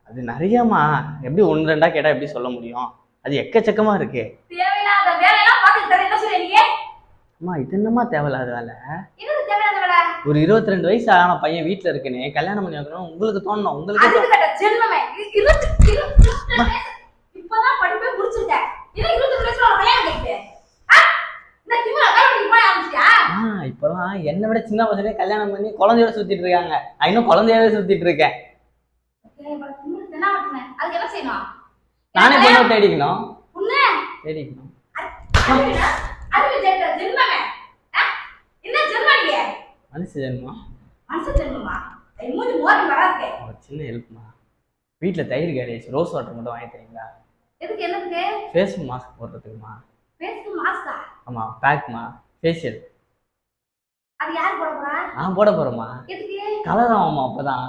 அது நிறையமா எப்படி ஒன்று ரெண்டா கேட்டா எப்படி சொல்ல முடியும்? அது எக்கச்சக்கமா இருக்கு. தேவையில்லாத வேலையெல்லாம் பார்த்துட்டு தரேன். என்ன சொல்றீங்க? அம்மா இது என்னமா தேவையில்லாத வேலை? என்னது தேவையில்லாத வேலை? ஒரு 22 வயசு ஆன பையன் வீட்டுல இருக்குன்னு கல்யாணம் பண்ணி வைக்கணும் உங்களுக்கு தோணணும். உங்களுக்கு அதுக்கு கேட்ட ஜென்மமே இப்பதான் படிப்பே முடிச்சிருக்கேன். இன்னும் 22 வயசுல ஒரு கல்யாணம் கேட்டு இந்த திமிரா கல்யாணம் போய் ஆரம்பிச்சியா? இப்பெல்லாம் என்னை விட சின்ன பசங்க கல்யாணம் பண்ணி குழந்தையோட சுத்திட்டு இருக்காங்க. நான் இன்னும் குழந்தையாவே சுத்திட்டு இருக்கேன். அதுக்கு என்ன செய்யணும்? நானே பொண்ணு தேடிக்கணும். உன்ன தேடிக்கணும். அது ஜென்மமே என்ன ஜென்மடியே? மனுஷ ஜென்மம். மனுஷ ஜென்மமா? மூஞ்சி மோதி வராதே. ஒரு சின்ன ஹெல்ப்மா. வீட்ல தயிர் கேரேஜ் ரோஸ் வாட்டர் மட்டும் வாங்கி தரீங்களா? எதுக்கு என்னதுக்கு? ஃபேஸ் மாஸ்க் போடுறதுக்குமா. ஃபேஸ் மாஸ்கா? ஆமா பேக்மா ஃபேஷியல். அது யார் போட போறா? நான் போட போறேம்மா. எதுக்கு? கலர் ஆகுமா அப்பதான்.